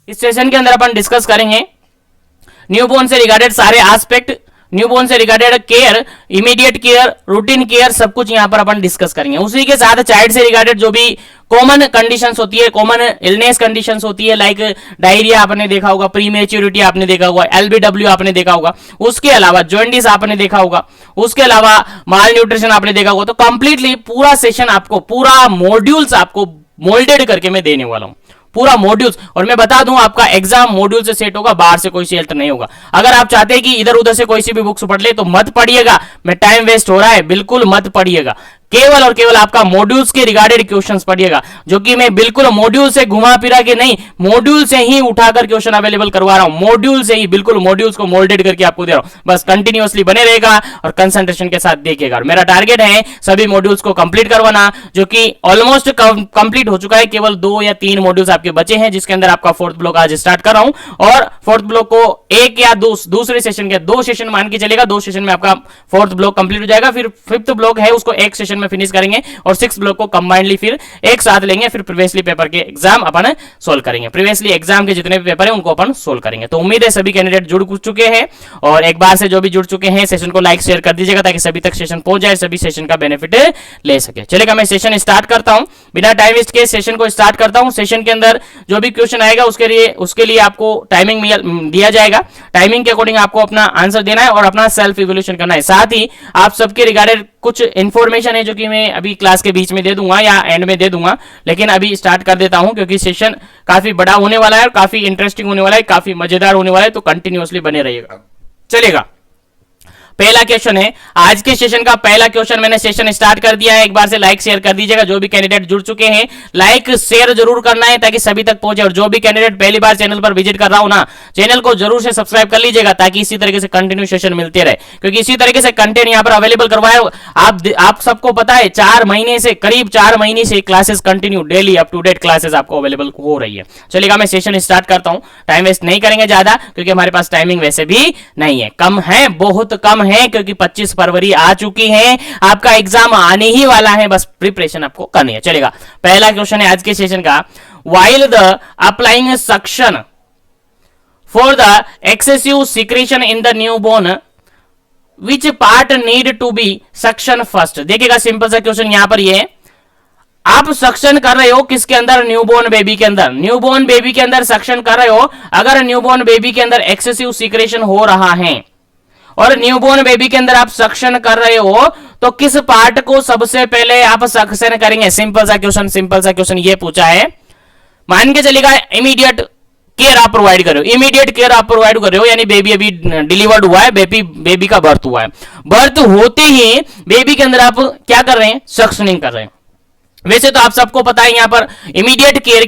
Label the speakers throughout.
Speaker 1: इस सेशन के अंदर अपन डिस्कस करेंगे न्यूबॉर्न से रिगार्डेड सारे एस्पेक्ट, न्यूबॉर्न से regarded care, immediate care, routine care, सब कुछ यहां पर अपन डिस्कस करेंगे। उसी के साथ चाइल्ड से रिगार्डेड जो भी कॉमन कंडीशंस होती है, कॉमन इलनेस कंडीशंस होती है, लाइक डायरिया आपने देखा होगा, प्रीमेच्योरिटी आपने देखा होगा, एलबीडब्ल्यू आपने देखा होगा, उसके अलावा जॉन्डिस आपने देखा होगा, उसके अलावा माल न्यूट्रिशन आपने देखा होगा। तो कंप्लीटली पूरा सेशन आपको, पूरा मॉड्यूल्स आपको मोल्डेड करके मैं देने वाला हूं, पूरा मॉड्यूल्स। और मैं बता दूं आपका एग्जाम मॉड्यूल से सेट होगा, बाहर से कोई सेट नहीं होगा। अगर आप चाहते हैं कि इधर उधर से कोई सी भी बुक्स पढ़ ले तो मत पढ़िएगा, मैं टाइम वेस्ट हो रहा है, बिल्कुल मत पढ़िएगा। केवल और केवल आपका मॉड्यूल्स के रिगार्डेड क्वेश्चंस पढ़िएगा, जो कि मैं बिल्कुल मॉड्यूल से घुमा फिरा के नहीं, मॉड्यूल से ही उठाकर क्वेश्चन अवेलेबल करवा रहा हूं, मॉड्यूल से ही, बिल्कुल मॉड्यूल्स को मोल्डेड करके आपको दे रहा हूं। बस कंटिन्यूअसली बने रहेगा और कंसंट्रेशन के साथ देखिएगा। मेरा टारगेट है सभी मॉड्यूल्स को कंप्लीट करवाना, जो कि ऑलमोस्ट कंप्लीट हो चुका है। केवल 2 या 3 मॉड्यूल्स आपके बचे हैं, जिसके अंदर आपका फोर्थ ब्लॉक आज स्टार्ट कर रहा हूं। और फोर्थ ब्लॉक को एक या दूसरे सेशन के 2 सेशन मान के चलेगा, 2 सेशन में आपका फोर्थ ब्लॉक कंप्लीट हो जाएगा। फिर फिफ्थ ब्लॉक है उसको एक सेशन में फिनिश करेंगे और 6th ब्लॉक को कंबाइंडली फिर एक साथ लेंगे। फिर प्रीवियसली पेपर के एग्जाम अपन सोल्व करेंगे, प्रीवियसली एग्जाम के जितने भी पेपर हैं उनको अपन सोल्व करेंगे। तो उम्मीद है सभी कैंडिडेट जुड़ चुके हैं, और एक बार से जो भी जुड़ चुके हैं सेशन को लाइक शेयर कर दीजिएगा, ताकि सभी तक सेशन पहुंच जाए, सभी सेशन का बेनिफिट ले सके। चलेगा, मैं सेशन स्टार्ट करता हूं, बिना टाइम वेस्ट के सेशन को स्टार्ट करता हूं। सेशन के अंदर जो भी क्वेश्चन आएगा उसके लिए आपको टाइमिंग दिया जाएगा, टाइमिंग के अकॉर्डिंग आपको अपना आंसर देना है और अपना सेल्फ इवोल्यूशन करना है। साथ ही आप सबके रिगार्डेड कुछ इंफॉर्मेशन है जो कि मैं अभी क्लास के बीच में दे दूंगा या एंड में दे दूंगा, लेकिन अभी स्टार्ट कर देता हूं क्योंकि सेशन काफी बड़ा होने वाला है और काफी इंटरेस्टिंग होने वाला है, काफी मजेदार होने वाला है। तो कंटिन्यूअसली बने रहिएगा। चलेगा, पहला क्वेश्चन है आज के सेशन का। पहला क्वेश्चन मैंने सेशन स्टार्ट कर दिया है, एक बार से लाइक शेयर कर दीजिएगा। जो भी कैंडिडेट जुड़ चुके हैं लाइक शेयर जरूर करना है ताकि सभी तक पहुंचे, और जो भी कैंडिडेट पहली बार चैनल पर विजिट कर रहा हो ना, चैनल को जरूर से सब्सक्राइब कर लीजिएगा, ताकि इसी तरीके से कंटिन्यू सेशन मिलते रहे, क्योंकि इसी तरीके से कंटेंट यहाँ पर अवेलेबल करवाया। आप सबको पता है 4 महीने से, करीब 4 महीने से classes continue daily up to date classes आपको अवेलेबल हो रही है। चलेगा, मैं सेशन स्टार्ट करता हूं, टाइम वेस्ट नहीं करेंगे ज्यादा, क्योंकि हमारे पास टाइमिंग वैसे भी नहीं है, कम है, बहुत कम है, क्योंकि 25 फरवरी आ चुकी है, आपका एग्जाम आने ही वाला है, बस प्रिपरेशन आपको करनी है। चलेगा, पहला क्वेश्चन है आज के सेशन का। While the applying suction for the excessive secretion in the newborn which part need to be suction first. देखिएगा, सिंपल सा क्वेश्चन यहां पर ये है, आप सक्शन कर रहे हो किसके अंदर? न्यूबॉर्न बेबी के अंदर। न्यूबॉर्न बेबी के अंदर सक्शन कर रहे हो। अगर न्यूबॉर्न बेबी के अंदर एक्सेसिव सिक्रेशन हो रहा है और न्यूबॉर्न बेबी के अंदर आप सक्शन कर रहे हो, तो किस पार्ट को सबसे पहले आप सक्शन करेंगे? सिंपल सा क्वेश्चन ये पूछा है। मान के चलेगा इमीडिएट केयर आप प्रोवाइड कर रहे हो, इमीडिएट केयर आप प्रोवाइड कर रहे हो, यानी बेबी अभी डिलीवर्ड हुआ है, बेबी का बर्थ हुआ है। बर्थ होते ही बेबी के अंदर आप क्या कर रहे हैं? सक्शनिंग कर रहे हैं। वैसे तो आप सबको पता है यहाँ पर इमीडिएट केयर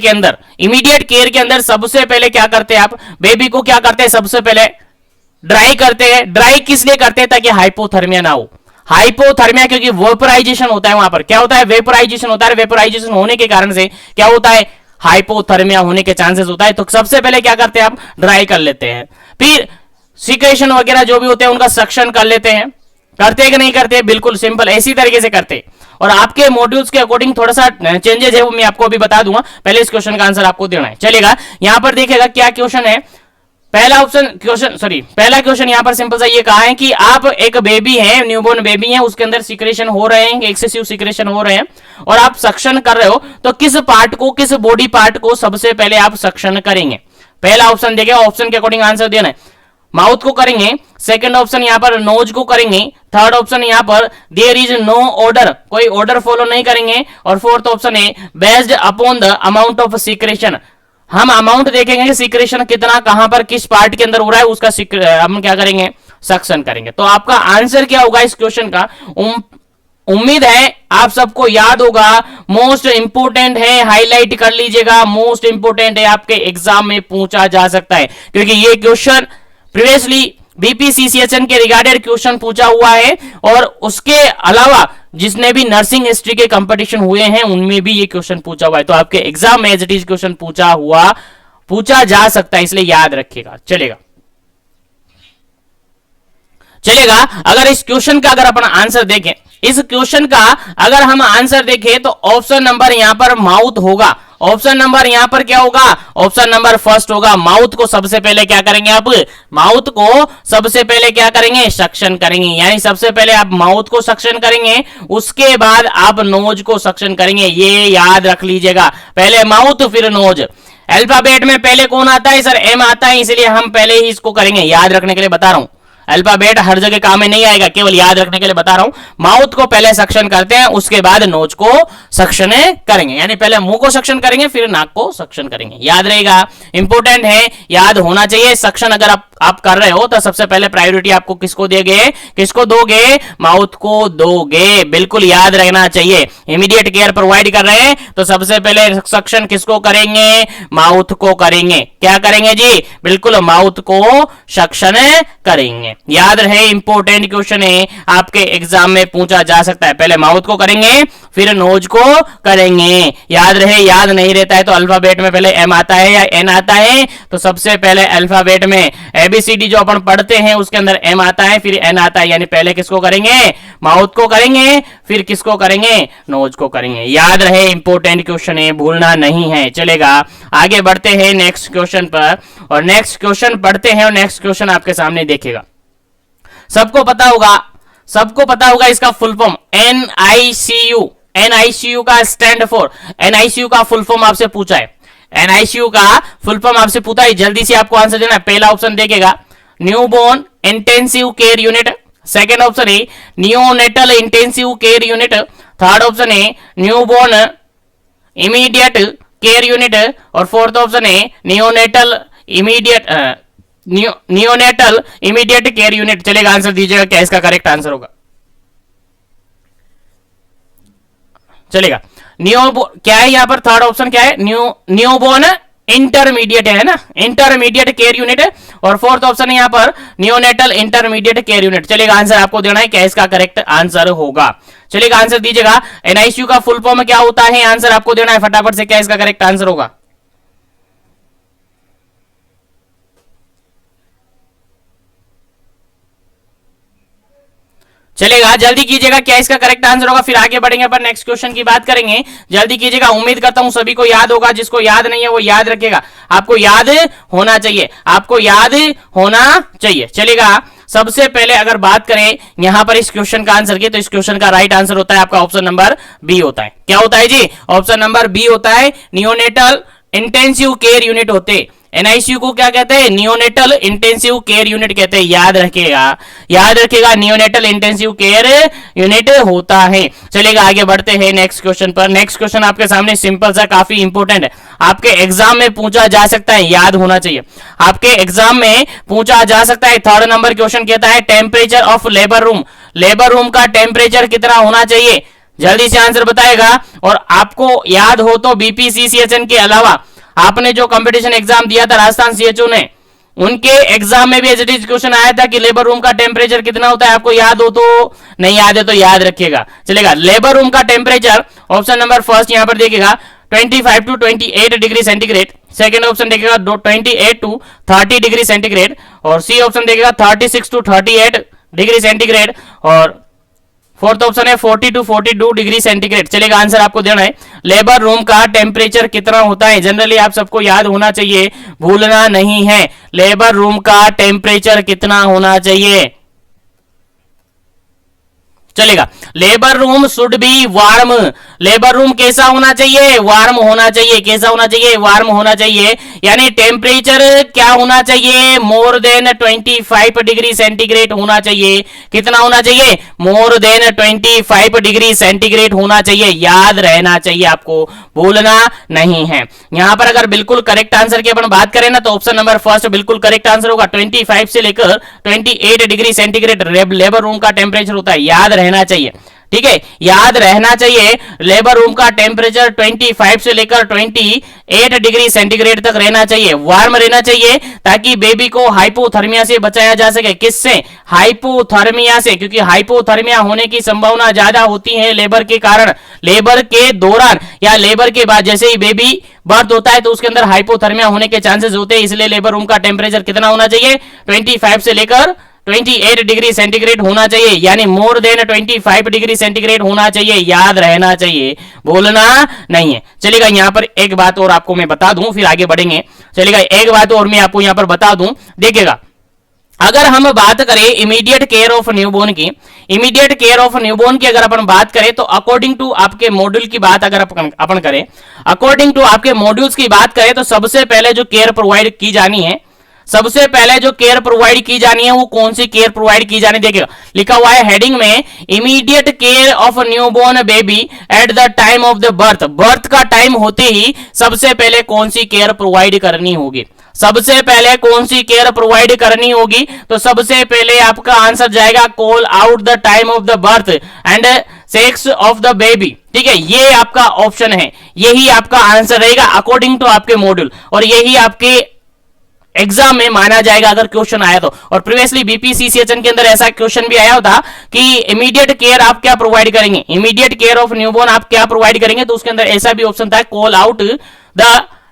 Speaker 1: के अंदर सबसे पहले क्या करते हैं आप? बेबी को क्या करते हैं? सबसे पहले ड्राई करते हैं। ड्राई किस लिए करते हैं? ताकि हाइपोथर्मिया ना हो। हाइपोथर्मिया क्योंकि वेपोराइजेशन होता है, वहां पर क्या होता है? वेपोराइजेशन होता है। वेपोराइजेशन होने के कारण से क्या होता है? हाइपोथर्मिया होने के चांसेस होता है। तो सबसे पहले क्या करते हैं आप? ड्राई कर लेते हैं। फिर सिक्रेशन वगैरह जो भी होते हैं उनका सक्शन कर लेते हैं। करते हैं कि नहीं करते? बिल्कुल सिंपल इसी तरीके से करते। और आपके मॉड्यूल्स के अकॉर्डिंग थोड़ा सा चेंजेस है, वो मैं आपको अभी बता दूंगा। पहले इस क्वेश्चन का आंसर आपको देना है। चलेगा, यहां पर देखिएगा क्या क्वेश्चन है। पहला क्वेश्चन यहां पर सिंपल सा ये कहा है कि आप एक बेबी है, न्यूबॉर्न बेबी है, उसके अंदर सिक्रेशन हो रहे हैं, एक्सेसिव सिक्रेशन हो रहे हैं, और आप सक्शन कर रहे हो, तो किस पार्ट को, किस बॉडी पार्ट को सबसे पहले आप सक्शन करेंगे? पहला ऑप्शन देखिए, ऑप्शन के अकॉर्डिंग आंसर देना है। माउथ को करेंगे, सेकंड ऑप्शन यहां पर नोज को करेंगे, थर्ड ऑप्शन यहां पर देयर इज नो ऑर्डर, कोई ऑर्डर फॉलो नहीं करेंगे, और फोर्थ ऑप्शन है based upon the amount of secretion. हम अमाउंट देखेंगे कि सिक्रेशन कितना, कहां पर, किस पार्ट के अंदर हो रहा है, उसका हम क्या करेंगे? सक्शन करेंगे। तो आपका आंसर क्या होगा इस क्वेश्चन का? उम्मीद है आप सबको याद होगा। मोस्ट इंपोर्टेंट है, हाईलाइट कर लीजिएगा, मोस्ट इंपोर्टेंट है, आपके एग्जाम में पूछा जा सकता है, क्योंकि ये क्वेश्चन प्रीवियसली बीपीसीसीएचएन के रिगार्डेड क्वेश्चन पूछा हुआ है, और उसके अलावा जिसने भी नर्सिंग हिस्ट्री के कंपटीशन हुए हैं उनमें भी ये क्वेश्चन पूछा हुआ है। तो आपके एग्जाम में एज इट इज क्वेश्चन पूछा जा सकता है, इसलिए याद रखिएगा। चलेगा, अगर इस क्वेश्चन का अगर अपन आंसर देखें, इस क्वेश्चन का अगर हम आंसर देखें तो ऑप्शन नंबर यहां पर माउथ होगा। ऑप्शन नंबर यहां पर क्या होगा, ऑप्शन नंबर फर्स्ट होगा। माउथ को सबसे पहले क्या करेंगे आप, माउथ को सबसे पहले क्या करेंगे, सक्शन करेंगे। यानी सबसे पहले आप माउथ को सक्शन करेंगे, उसके बाद आप नोज को सक्शन करेंगे। ये याद रख लीजिएगा, पहले माउथ फिर नोज। अल्फाबेट में पहले कौन आता है सर, एम आता है, इसलिए हम पहले ही इसको करेंगे। याद रखने के लिए बता रहा हूं, अल्फाबेट हर जगह काम में नहीं आएगा, केवल याद रखने के लिए बता रहा हूं। माउथ को पहले सक्शन करते हैं, उसके बाद नोज को सक्शन करेंगे। यानी पहले मुंह को सक्शन करेंगे, फिर नाक को सक्शन करेंगे। याद रहेगा, इंपॉर्टेंट है, याद होना चाहिए। सक्शन अगर आप कर रहे हो तो सबसे पहले प्रायोरिटी आपको किसको दोगे, किसको दोगे, माउथ को दोगे। बिल्कुल याद रहना चाहिए। इमीडिएट केयर प्रोवाइड कर रहे हैं तो सबसे पहले सक्शन किसको करेंगे, माउथ को करेंगे। क्या करेंगे जी, बिल्कुल माउथ को सक्शन करेंगे। याद रहे, इंपॉर्टेंट क्वेश्चन है, आपके एग्जाम में पूछा जा सकता है। पहले माउथ को करेंगे, फिर नोज को करेंगे। याद रहे, याद नहीं रहता है तो अल्फाबेट में पहले एम आता है या एन आता है, तो सबसे पहले अल्फाबेट में एबीसीडी जो अपन पढ़ते हैं उसके अंदर एम आता है, फिर एन आता है। यानी पहले किसको करेंगे, माउथ को करेंगे, फिर किसको करेंगे, नोज को करेंगे। याद रहे, इंपॉर्टेंट क्वेश्चन है, भूलना नहीं है। चलेगा, आगे बढ़ते हैं नेक्स्ट क्वेश्चन पर, और नेक्स्ट क्वेश्चन पढ़ते हैं, और नेक्स्ट क्वेश्चन आपके सामने देखिएगा। सबको पता होगा, सबको पता होगा इसका फुल फॉर्म एनआईसीयू। एनआईसीयू का स्टैंड फॉर, एनआईसीयू का फुल फॉर्म आपसे पूछा है, एनआईसीयू का फुल फॉर्म आपसे पूछा है। जल्दी से आपको आंसर देना है। पहला ऑप्शन देखेगा newborn intensive care unit, second option है neonatal intensive care unit, third option है न्यूबॉर्न इमीडिएट केयर यूनिट, और फोर्थ ऑप्शन है नियोनेटल इमीडिएट केयर यूनिट। चलेगा, आंसर दीजिएगा, क्या इसका करेक्ट आंसर होगा। चलेगा, क्या है यहां पर थर्ड ऑप्शन, क्या है, न्यूबॉर्न इंटरमीडिएट है ना, इंटरमीडिएट केयर यूनिट, और फोर्थ ऑप्शन है यहां पर नियोनेटल इंटरमीडिएट केयर यूनिट। चलेगा, आंसर आपको देना है, क्या इसका करेक्ट आंसर होगा। चलेगा, आंसर दीजिएगा। एनआईसीयू का फुल फॉर्म क्या होता है, आंसर आपको देना है फटाफट से, क्या इसका करेक्ट आंसर होगा। चलेगा, जल्दी कीजिएगा, क्या इसका करेक्ट आंसर होगा। फिर आगे बढ़ेंगे, पर नेक्स्ट क्वेश्चन की बात करेंगे। जल्दी कीजिएगा, उम्मीद करता हूं सभी को याद होगा। जिसको याद नहीं है वो याद रखेगा, आपको याद होना चाहिए, आपको याद होना चाहिए। चलेगा, सबसे पहले अगर बात करें यहां पर इस क्वेश्चन का आंसर की, तो इस क्वेश्चन का राइट आंसर होता है आपका ऑप्शन नंबर बी होता है। क्या होता है जी, ऑप्शन नंबर बी होता है, नियोनेटल इंटेंसिव केयर यूनिट होते। एनआईसीयू को क्या कहते हैं, नियोनेटल इंटेंसिव केयर यूनिट कहते हैं। याद रखिएगा, याद रखिएगा, नियोनेटल इंटेंसिव केयर यूनिट होता है। चलेगा, आगे बढ़ते हैं नेक्स्ट क्वेश्चन पर। नेक्स्ट क्वेश्चन आपके सामने सिंपल सा, काफी इंपॉर्टेंट है, आपके एग्जाम में पूछा जा सकता है, याद होना चाहिए, आपके एग्जाम में पूछा जा सकता है। थर्ड नंबर क्वेश्चन कहता है temperature of labour room, labour room का टेम्परेचर कितना होना चाहिए। जल्दी से आंसर बताएगा। और आपको याद हो तो बीपीसीसीएचएन के अलावा आपने जो कंपटीशन एग्जाम दिया था राजस्थान सीएचओ ने, उनके एग्जाम में भी एज इट इज क्वेश्चन आया था कि लेबर रूम का टेम्परेचर कितना होता है। आपको याद हो तो, नहीं याद है तो याद रखिएगा। चलेगा, लेबर रूम का टेम्परेचर ऑप्शन नंबर फर्स्ट यहां पर देखिएगा 25 टू 28 डिग्री सेंटीग्रेड, सेकेंड ऑप्शन देखेगा 28 टू 30 डिग्री सेंटीग्रेड, और सी ऑप्शन देखेगा 36 टू 38 डिग्री सेंटीग्रेड, और फोर्थ ऑप्शन है 40 टू 42 डिग्री सेंटीग्रेड। चलेगा, आंसर आपको देना है लेबर रूम का टेम्परेचर कितना होता है। जनरली आप सबको याद होना चाहिए, भूलना नहीं है, लेबर रूम का टेम्परेचर कितना होना चाहिए। चलेगा, labour room should be warm, labour room कैसा होना चाहिए, वार्म होना चाहिए। कैसा होना चाहिए, वार्म होना चाहिए। यानी टेम्परेचर क्या होना चाहिए, मोर देन 25 डिग्री सेंटीग्रेड होना चाहिए। कितना होना चाहिए, मोर देन 25 डिग्री सेंटीग्रेड होना चाहिए। याद रहना चाहिए, आपको भूलना नहीं है। यहां पर अगर बिल्कुल करेक्ट आंसर की अपन बात करें ना, तो ऑप्शन नंबर फर्स्ट बिल्कुल करेक्ट आंसर होगा। 25 से लेकर 28 डिग्री सेंटीग्रेड लेबर रूम का टेम्परेचर होता है। याद रहना चाहिए, ठीक है, याद रहना चाहिए। लेबर रूम का टेम्परेचर 25 से लेकर 28 डिग्री सेंटीग्रेड तक रहना चाहिए, वार्म रहना चाहिए, ताकि बेबी को हाइपोथर्मिया से बचाया जा सके। किससे, हाइपोथर्मिया से, क्योंकि हाइपोथर्मिया होने की संभावना ज्यादा होती है लेबर के कारण। लेबर के दौरान या लेबर के बाद जैसे ही बेबी बर्थ होता है तो उसके अंदर हाइपोथर्मिया होने के चांसेस होते हैं। इसलिए लेबर रूम का टेम्परेचर कितना होना चाहिए, 25 से लेकर 28 डिग्री सेंटीग्रेड होना चाहिए, यानी मोर देन 25 डिग्री सेंटीग्रेड होना चाहिए, याद रहना चाहिए, बोलना नहीं है। चलिएगा यहां पर एक बात और आपको मैं बता दूं, फिर आगे बढ़ेंगे। चलिएगा एक बात और मैं आपको यहां पर बता दूं, देखिएगा अगर हम बात करें इमीडिएट केयर ऑफ न्यूबॉर्न की, इमीडिएट केयर ऑफ न्यूबॉर्न की अगर अपन बात करें तो अकॉर्डिंग टू आपके मॉड्यूल की बात अगर अपन करें, अकॉर्डिंग टू आपके मॉड्यूल्स की बात करें तो सबसे पहले जो केयर प्रोवाइड की जानी है, सबसे पहले जो केयर प्रोवाइड की जानी है वो कौन सी केयर प्रोवाइड की जानी, देखिएगा लिखा हुआ है हेडिंग में immediate care of newborn baby at the time of the birth. Birth का टाइम होते ही सबसे पहले कौन सी केयर प्रोवाइड करनी होगी, सबसे पहले कौन सी केयर प्रोवाइड करनी होगी, तो सबसे पहले आपका आंसर जाएगा call out the time of the birth and sex of the baby. ठीक है, ये आपका ऑप्शन है, यही आपका आंसर रहेगा अकॉर्डिंग टू आपके मॉड्यूल, और यही आपके एग्जाम में माना जाएगा अगर क्वेश्चन आया तो। और प्रीवियसली बीपीसीसीएचएन के अंदर ऐसा क्वेश्चन भी आया था कि इमीडिएट केयर आप क्या प्रोवाइड करेंगे, इमीडिएट केयर ऑफ न्यूबॉर्न आप क्या प्रोवाइड करेंगे, तो उसके अंदर ऐसा भी ऑप्शन था call out the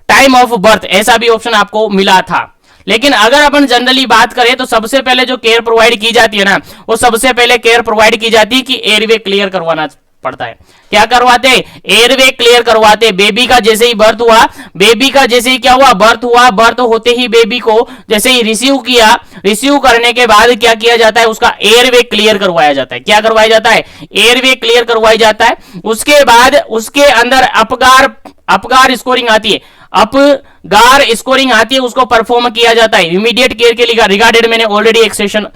Speaker 1: time of birth, ऐसा भी ऑप्शन आपको मिला था। लेकिन अगर अपन जनरली बात करें तो सबसे पहले जो केयर प्रोवाइड की जाती है ना, वो सबसे पहले केयर प्रोवाइड की जाती है कि एयरवे क्लियर करवाना पड़ता है। क्या करवाते, एयरवे क्लियर करवाते। बेबी का जैसे ही बर्थ हुआ, बेबी का जैसे ही क्या हुआ, बर्थ हुआ, बर्थ होते ही बेबी को जैसे ही रिसीव किया, रिसीव करने के बाद क्या किया जाता है, उसका एयरवे क्लियर करवाया जाता है। क्या करवाया जाता है, एयरवे क्लियर करवाया जाता है। उसके बाद उसके अंदर अपगार स्कोरिंग आती है, अपगार स्कोरिंग आती है, उसको परफॉर्म किया जाता है। इमीडिएट केयर के लिए रिगार्डेड मैंने ऑलरेडी एक सेशन,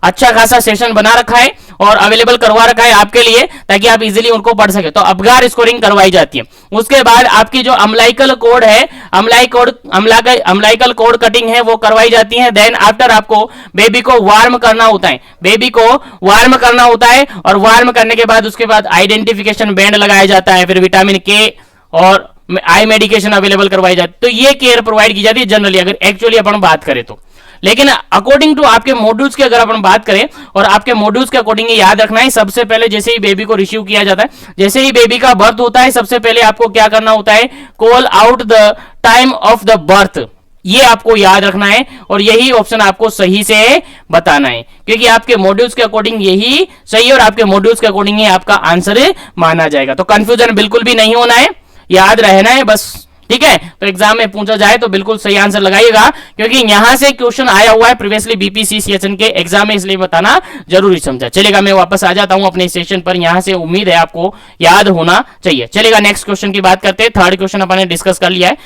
Speaker 1: अच्छा खासा सेशन बना रखा है और अवेलेबल करवा रखा है आपके लिए, ताकि आप इजीली उनको पढ़ सके। तो अपगार स्कोरिंग करवाई जाती है। उसके बाद आपकी जो अम्लाइकल कोड है, अम्लाइकल कोड कटिंग है, वो करवाई जाती है। देन आफ्टर आपको बेबी को वार्म करना होता है, बेबी को वार्म करना होता है, और वार्म करने के बाद उसके बाद आइडेंटिफिकेशन बैंड लगाया जाता है, फिर विटामिन के और आई मेडिकेशन अवेलेबल करवाई जाती है। तो ये केयर प्रोवाइड की जाती है जनरली, अगर एक्चुअली अपन बात करें तो। लेकिन अकॉर्डिंग टू आपके मॉड्यूल्स की अगर अपन बात करें, और आपके मॉड्यूल्स के अकॉर्डिंग याद रखना है, सबसे पहले जैसे ही बेबी को रिसीव किया जाता है, जैसे ही बेबी का बर्थ होता है, सबसे पहले आपको क्या करना होता है, call out the time of the birth. ये आपको याद रखना है और यही ऑप्शन आपको सही से बताना है, क्योंकि आपके मॉड्यूल्स के अकॉर्डिंग यही सही है और आपके मॉड्यूल्स के अकॉर्डिंग ये आपका आंसर माना जाएगा। तो कंफ्यूजन बिल्कुल भी नहीं होना है, याद रहना है बस। ठीक है, तो एग्जाम में पूछा जाए तो बिल्कुल सही आंसर लगाइएगा, क्योंकि यहां से क्वेश्चन आया हुआ है प्रीवियसली बीपीसीसीएचएन के एग्जाम में, इसलिए बताना जरूरी समझा। चलेगा, मैं वापस आ जाता हूं अपने सेशन पर, यहां से उम्मीद है आपको याद होना चाहिए। चलेगा, नेक्स्ट क्वेश्चन की बात करते हैं। थर्ड क्वेश्चन अपन ने डिस्कस कर लिया है।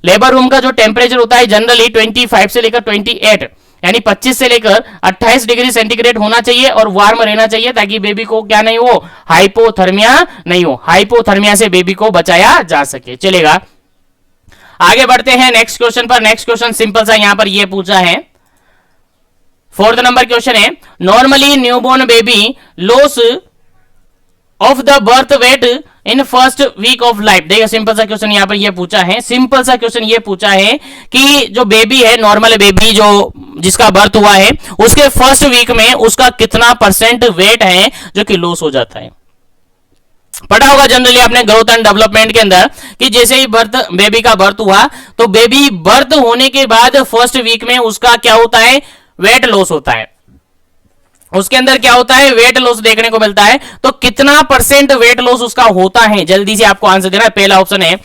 Speaker 1: लेबर रूम का जो टेम्परेचर होता है जनरली 25 से लेकर 28, यानी 25 से लेकर 28 डिग्री सेंटीग्रेड होना चाहिए और वार्म रहना चाहिए, ताकि बेबी को क्या नहीं हो, हाइपोथर्मिया नहीं हो, हाइपोथर्मिया से बेबी को बचाया जा सके। चलेगा, आगे बढ़ते हैं नेक्स्ट क्वेश्चन पर। नेक्स्ट क्वेश्चन सिंपल सा यहां पर ये पूछा है, 4th नंबर क्वेश्चन है, normally newborn baby loss of the birth weight in first week of life. देखिए सिंपल सा क्वेश्चन यहां पर ये पूछा है, सिंपल सा क्वेश्चन ये पूछा है कि जो बेबी है, नॉर्मल बेबी जो जिसका बर्थ हुआ है, उसके फर्स्ट वीक में उसका कितना % वेट है जो कि लॉस हो जाता है। पढ़ा होगा जनरली आपने ग्रोथ एंड डेवलपमेंट के अंदर कि जैसे ही बेबी का बर्थ हुआ, तो बेबी बर्थ होने के बाद फर्स्ट वीक में उसका क्या होता है, वेट लॉस होता है। उसके अंदर क्या होता है, वेट लॉस देखने को मिलता है। तो कितना % वेट लॉस उसका होता है, जल्दी से आपको आंसर देना है। पहला ऑप्शन है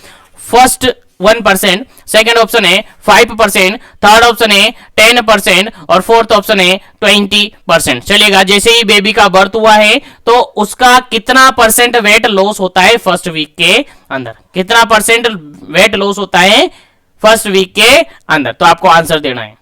Speaker 1: फर्स्ट 1%, सेकंड ऑप्शन है 5%, थर्ड ऑप्शन है 10% और फोर्थ ऑप्शन है 20%। चलेगा, जैसे ही बेबी का बर्थ हुआ है तो उसका कितना % वेट लॉस होता है फर्स्ट वीक के अंदर, कितना % वेट लॉस होता है फर्स्ट वीक के अंदर, तो आपको आंसर देना है।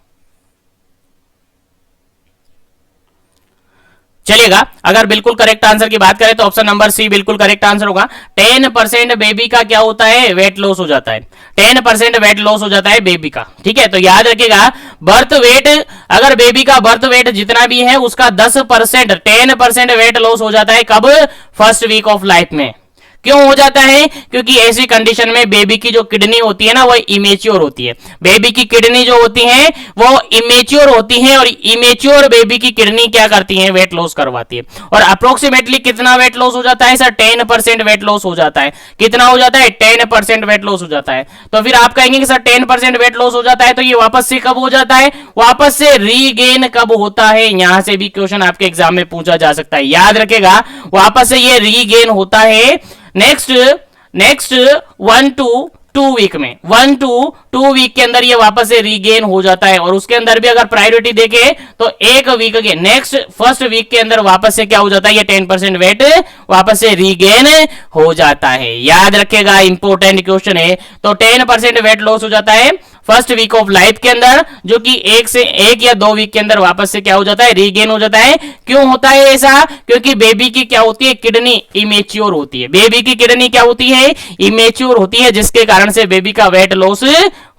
Speaker 1: चलिएगा, अगर बिल्कुल करेक्ट आंसर की बात करें तो ऑप्शन नंबर सी बिल्कुल करेक्ट आंसर होगा। 10% बेबी का क्या होता है, वेट लॉस हो जाता है। 10% वेट लॉस हो जाता है बेबी का। ठीक है, तो याद रखिएगा, बर्थ वेट, अगर बेबी का बर्थ वेट जितना भी है उसका 10%, 10% वेट लॉस हो जाता है। कब, फर्स्ट वीक ऑफ लाइफ में। क्यों हो जाता है? क्योंकि ऐसी कंडीशन में बेबी की जो किडनी होती है ना, वो इमेच्योर होती है। बेबी की किडनी जो होती है वो इमेच्योर होती है, और इमेच्योर बेबी की किडनी क्या करती है? वेट लॉस करवाती है। और अप्रोक्सीमेटली कितना वेट लॉस हो जाता है सर? 10% वेट लॉस हो जाता है। कितना हो जाता है? 10% वेट लॉस हो जाता है। तो फिर आप कहेंगे कि सर 10% वेट लॉस हो जाता है तो ये वापस से कब हो जाता है? वापस से रीगेन कब होता है? यहां से भी क्वेश्चन आपके एग्जाम में पूछा जा सकता है, याद रखेगा। वापस से ये रीगेन होता है नेक्स्ट 1 to 2 वीक में, 1 to 2 वीक के अंदर ये वापस से रीगेन हो जाता है। और उसके अंदर भी अगर प्रायोरिटी देखे तो 1 वीक के नेक्स्ट फर्स्ट वीक के अंदर वापस से क्या हो जाता है? ये 10% वेट वापस से रीगेन हो जाता है, याद रखेगा, इंपॉर्टेंट क्वेश्चन है। तो 10% वेट लॉस हो जाता है फर्स्ट वीक ऑफ लाइफ के अंदर, जो कि 1 या 2 वीक के अंदर वापस से क्या हो जाता है? रीगेन हो जाता है। क्यों होता है ऐसा? क्योंकि बेबी की क्या होती है? किडनी इमेच्योर होती है। बेबी की किडनी क्या होती है? इमेच्योर होती है, जिसके कारण से बेबी का वेट लॉस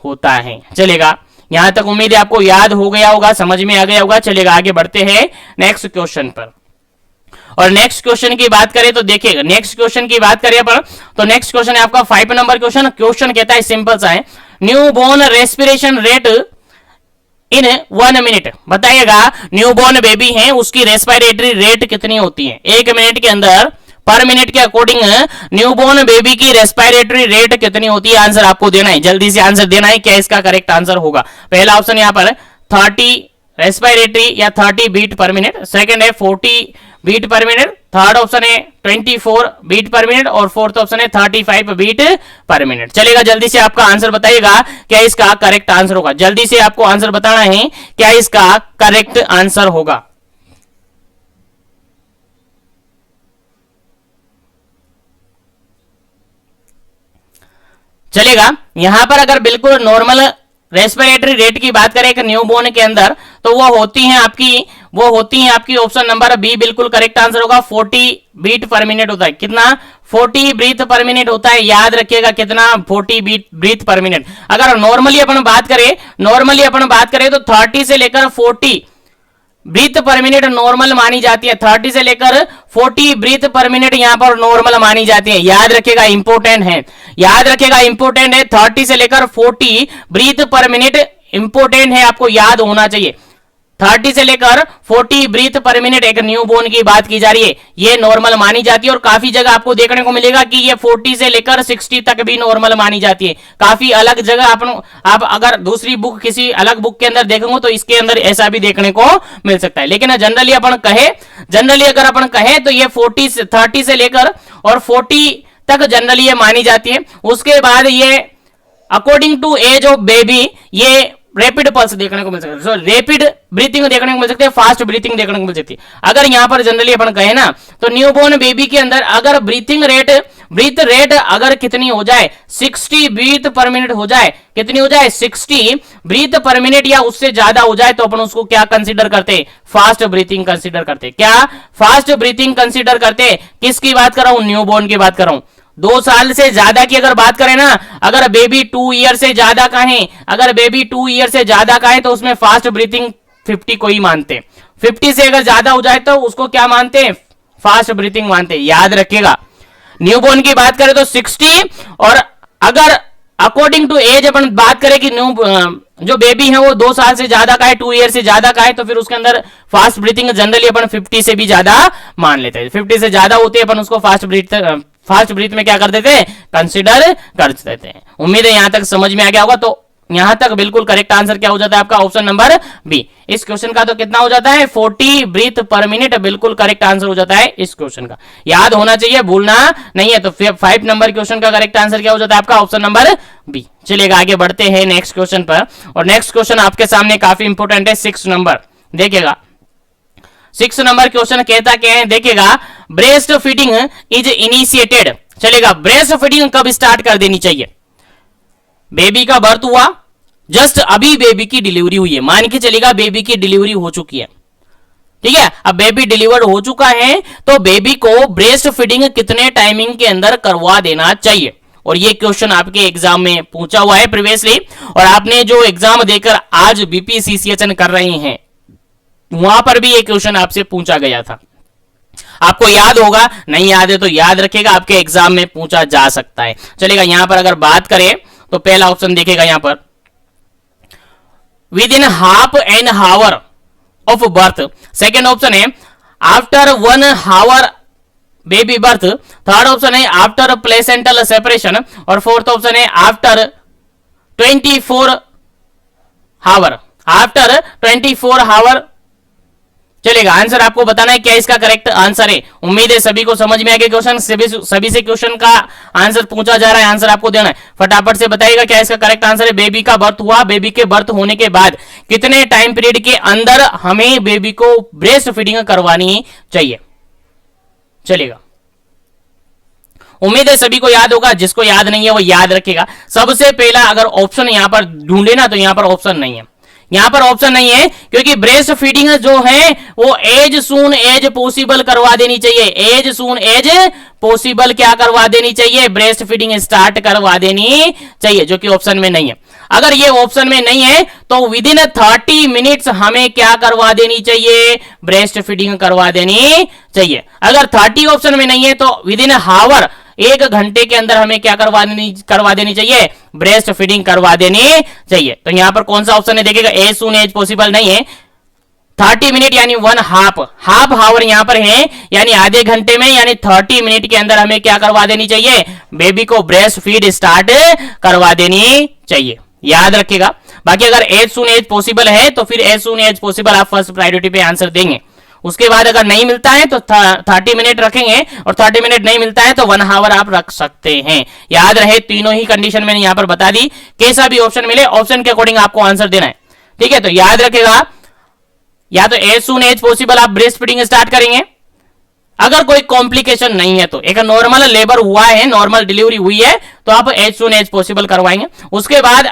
Speaker 1: होता है। चलेगा, यहां तक उम्मीद है आपको याद हो गया होगा, समझ में आ गया होगा। चलेगा, आगे बढ़ते हैं नेक्स्ट क्वेश्चन पर। और नेक्स्ट क्वेश्चन की बात करें तो देखिएगा, नेक्स्ट क्वेश्चन की बात करें पर तो नेक्स्ट क्वेश्चन है आपका 5 नंबर क्वेश्चन। क्वेश्चन कहता है, सिंपल सा है, newborn respiration rate in 1 minute. बताइएगा, न्यूबॉर्न बेबी है, उसकी रेस्पिरेटरी रेट कितनी होती है 1 मिनट के अंदर? पर मिनट के अकॉर्डिंग न्यूबॉर्न बेबी की रेस्पिरेटरी रेट कितनी होती है? आंसर आपको देना है, जल्दी से आंसर देना है। क्या इसका करेक्ट आंसर होगा? पहला ऑप्शन यहां पर 30 रेस्पिरेटरी या 30 बीट पर मिनट, सेकंड है 40 बीट पर मिनट, थर्ड ऑप्शन है 24 बीट पर मिनट, और फोर्थ ऑप्शन है 35 बीट पर मिनट। चलेगा, जल्दी से आपका आंसर बताइएगा, क्या इसका करेक्ट आंसर होगा? जल्दी से आपको आंसर बताना है, क्या इसका करेक्ट आंसर होगा? चलेगा, यहां पर अगर बिल्कुल नॉर्मल रेस्पिरेटरी रेट की बात करें एक न्यूबॉर्न के अंदर, तो वो होती है आपकी ऑप्शन नंबर बी बिल्कुल करेक्ट आंसर होगा। 40 बीट पर मिनट होता है। कितना? 40 ब्रीथ पर मिनट होता है, याद रखिएगा, कितना? 40 ब्रीथ पर मिनट। अगर नॉर्मली अपन बात करें तो 30 से लेकर 40 ब्रीथ पर मिनट नॉर्मल मानी जाती है। 30 से लेकर 40 ब्रीथ पर मिनट यहां पर नॉर्मल मानी जाती है, याद रखेगा, इंपॉर्टेंट है, याद रखेगा, इंपॉर्टेंट है। 30 से लेकर 40 ब्रीथ पर मिनट इंपॉर्टेंट है, आपको याद होना चाहिए। 30 से लेकर 40 ब्रीथ पर मिनट एक न्यूबॉर्न की बात की जा रही है, ये नॉर्मल मानी जाती है। और काफी जगह आपको देखने को मिलेगा कि ये 40 से लेकर 60 तक भी नॉर्मल मानी जाती है। काफी अलग जगह आप अगर दूसरी बुक, किसी अलग बुक के अंदर देखेंगे तो इसके अंदर ऐसा भी देखने को मिल सकता है। लेकिन जनरली अगर अपन कहे तो ये 30 से लेकर और 40 तक जनरली ये मानी जाती है। उसके बाद ये according to age of baby ये रैपिड पल्स देखने को मिल सकता है, सो रैपिड ब्रीथिंग देखने को मिल सकती है, फास्ट ब्रीथिंग देखने को मिल सकती है। अगर यहां पर जनरली अपन कहे ना तो न्यूबॉर्न बेबी के अंदर अगर ब्रीथ रेट अगर कितनी हो जाए 60 ब्रीथ पर मिनट हो जाए, कितनी हो जाए 60 ब्रीथ पर मिनट या उससे ज्यादा हो जाए, तो अपन उसको क्या कंसीडर करते? फास्ट ब्रीथिंग कंसीडर करते। क्या? फास्ट ब्रीथिंग कंसीडर करते। किसकी बात कर रहा हूं? न्यूबॉर्न की बात कर रहा हूं। 2 साल से ज्यादा की अगर बात करें ना, अगर बेबी 2 ईयर से ज्यादा का है, तो उसमें फास्ट ब्रीथिंग 50 को ही मानते। 50 से अगर ज्यादा हो जाए तो उसको क्या मानते हैं? फास्ट ब्रीथिंग मानते हैं, याद रखिएगा। न्यूबॉर्न की बात करें तो 60, और अगर अकॉर्डिंग टू एज अपन बात करें कि जो बेबी है वो 2 साल से ज्यादा का है, 2 ईयर से ज्यादा का है, तो फिर उसके अंदर फास्ट ब्रीथिंग जनरली अपन 50 से भी ज्यादा मान लेते हैं। 50 से ज्यादा होते हैं अपन उसको फास्ट ब्रीथ में क्या कर देते हैं? कंसीडर कर देते हैं। उम्मीद है यहां तक समझ में आ गया होगा। तो यहां तक बिल्कुल करेक्ट आंसर क्या हो जाता है आपका? Option number B. इस क्वेश्चन का तो कितना हो जाता है? 40 ब्रीथ पर मिनट बिल्कुल करेक्ट आंसर हो जाता है इस क्वेश्चन का, याद होना चाहिए, भूलना नहीं है। तो 5 नंबर क्वेश्चन का करेक्ट आंसर क्या हो जाता है आपका? Option number B. चलिएगा, आगे बढ़ते हैं नेक्स्ट क्वेश्चन पर। और नेक्स्ट क्वेश्चन आपके सामने काफी इंपोर्टेंट है, 6 नंबर। देखिएगा, 6 नंबर क्वेश्चन कहता क्या है? देखिएगा, ब्रेस्ट फीडिंग इज इनिशिएटेड। चलेगा, ब्रेस्ट फीडिंग कब स्टार्ट कर देनी चाहिए? बेबी का बर्थ हुआ, जस्ट अभी बेबी की डिलीवरी हुई है, मान के चलेगा बेबी की डिलीवरी हो चुकी है, ठीक है। अब बेबी डिलीवर्ड हो चुका है तो बेबी को ब्रेस्ट फीडिंग कितने टाइमिंग के अंदर करवा देना चाहिए? और ये क्वेश्चन आपके एग्जाम में पूछा हुआ है प्रीवियसली, और आपने जो एग्जाम देकर आज बीपीसीसीएचएन कर रहे हैं वहां पर भी ये क्वेश्चन आपसे पूछा गया था। आपको याद होगा, नहीं याद है तो याद रखिएगा, आपके एग्जाम में पूछा जा सकता है। चलेगा, यहां पर अगर बात करें तो पहला ऑप्शन देखेगा यहां पर within half an hour of birth, second option है after 1 hour baby birth, third option है आफ्टर प्लेसेंटल सेपरेशन, और फोर्थ ऑप्शन है आफ्टर 24 हावर, आफ्टर 24 हावर। चलेगा, आंसर आपको बताना है क्या इसका करेक्ट आंसर है। उम्मीद है सभी को समझ में आ गया क्वेश्चन, सभी से क्वेश्चन का आंसर पूछा जा रहा है, आंसर आपको देना है। फटाफट से बताइएगा क्या इसका करेक्ट आंसर है। बेबी का बर्थ हुआ, बेबी के बर्थ होने के बाद कितने टाइम पीरियड के अंदर हमें बेबी को ब्रेस्ट फीडिंग करवानी चाहिए। चलेगा, उम्मीद है सभी को याद होगा, जिसको याद नहीं है वो याद रखेगा। सबसे पहला अगर ऑप्शन यहां पर ढूंढे ना तो यहां पर ऑप्शन नहीं है, यहां पर ऑप्शन नहीं है क्योंकि ब्रेस्ट फीडिंग जो है वो एज सून एज पॉसिबल करवा देनी चाहिए, एज सून एज पॉसिबल क्या करवा देनी चाहिए, ब्रेस्ट फीडिंग स्टार्ट करवा देनी चाहिए, जो कि ऑप्शन में नहीं है। अगर ये ऑप्शन में नहीं है तो विद इन 30 मिनट्स हमें क्या करवा देनी चाहिए, ब्रेस्ट फीडिंग करवा देनी चाहिए। अगर 30 ऑप्शन में नहीं है तो विद इन हावर, 1 घंटे के अंदर हमें क्या करवा देनी चाहिए, ब्रेस्ट फीडिंग करवा देनी चाहिए। तो यहां पर कौन सा ऑप्शन है देखिएगा, एज सून एज पॉसिबल नहीं है, 30 मिनट यानी 1 हाफ हावर यहां पर है, यानी आधे घंटे में यानी 30 मिनट के अंदर हमें क्या करवा देनी चाहिए, बेबी को ब्रेस्ट फीड स्टार्ट करवा देनी चाहिए, याद रखिएगा। बाकी अगर एज सून एज पॉसिबल है तो फिर एज सून एज पॉसिबल आप फर्स्ट प्रायोरिटी पे आंसर देंगे। उसके बाद अगर नहीं मिलता है तो 30 मिनट रखेंगे, और 30 मिनट नहीं मिलता है तो 1 हावर आप रख सकते हैं। याद रहे, तीनों ही कंडीशन मैंने यहां पर बता दी, कैसा भी ऑप्शन मिले ऑप्शन के अकॉर्डिंग आपको आंसर देना है, ठीक है। तो याद रखेगा, या तो एज सून एज पॉसिबल आप ब्रेस्ट फीडिंग स्टार्ट करेंगे, अगर कोई कॉम्प्लिकेशन नहीं है तो, एक नॉर्मल लेबर हुआ है, नॉर्मल डिलीवरी हुई है तो आप एज सून एज पॉसिबल करवाएंगे। उसके बाद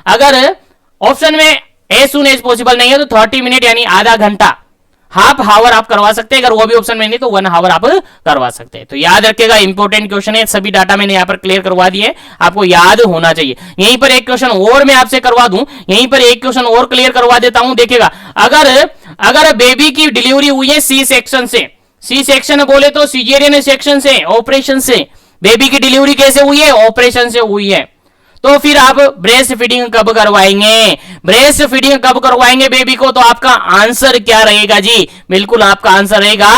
Speaker 1: अगर ऑप्शन में एज सून एज पॉसिबल नहीं है तो 30 मिनट यानी आधा घंटा, हाफ हावर आप करवा सकते हैं। अगर वो भी ऑप्शन में नहीं तो 1 हावर आप करवा सकते हैं। तो याद रखिएगा, इंपॉर्टेंट क्वेश्चन है, सभी डाटा मैंने यहां पर क्लियर करवा दिए, आपको याद होना चाहिए। यहीं पर एक क्वेश्चन और मैं आपसे करवा दूं, यहीं पर एक क्वेश्चन और क्लियर करवा देता हूं। देखिएगा, अगर बेबी की डिलीवरी हुई है सी सेक्शन से, सी सेक्शन बोले तो सीजेरियन सेक्शन से, ऑपरेशन से, बेबी की डिलीवरी कैसे हुई है, ऑपरेशन से हुई है, तो फिर आप ब्रेस्ट फीडिंग कब करवाएंगे, ब्रेस्ट फीडिंग कब करवाएंगे बेबी को, तो आपका आंसर क्या रहेगा जी, बिल्कुल आपका आंसर रहेगा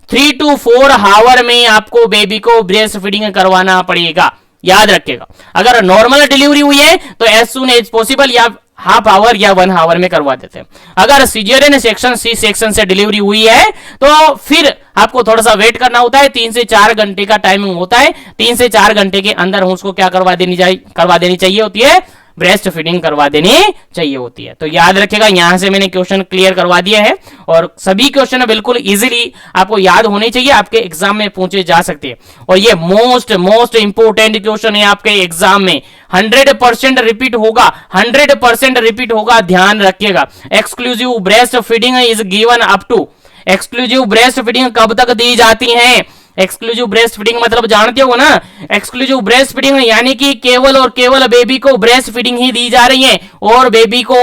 Speaker 1: 3 to 4 हावर में आपको बेबी को ब्रेस्ट फीडिंग करवाना पड़ेगा, याद रखिएगा। अगर नॉर्मल डिलीवरी हुई है तो एज सून एज पॉसिबल या हाफ आवर या 1 हावर में करवा देते हैं। अगर सीजेरियन सेक्शन सी सेक्शन से डिलीवरी हुई है तो फिर आपको थोड़ा सा वेट करना होता है, 3 से 4 घंटे का टाइमिंग होता है, 3 से 4 घंटे के अंदर उसको क्या करवा देनी चाहिए होती है, ब्रेस्ट फीडिंग करवा देनी चाहिए होती है। तो याद रखिएगा, यहां से मैंने क्वेश्चन क्लियर करवा दिया है और सभी क्वेश्चन बिल्कुल इजीली आपको याद होने चाहिए, आपके एग्जाम में पूछे जा सकते हैं। और ये मोस्ट इंपोर्टेंट क्वेश्चन है आपके एग्जाम में, 100% रिपीट होगा, 100% रिपीट होगा, ध्यान रखिएगा। Exclusive breast feeding is given up to, exclusive breast feeding कब तक दी जाती है, एक्सक्लूसिव ब्रेस्ट फीडिंग मतलब जानते हो ना, एक्सक्लूसिव ब्रेस्ट फीडिंग यानी कि केवल और केवल बेबी को ब्रेस्ट फीडिंग ही दी जा रही है और बेबी को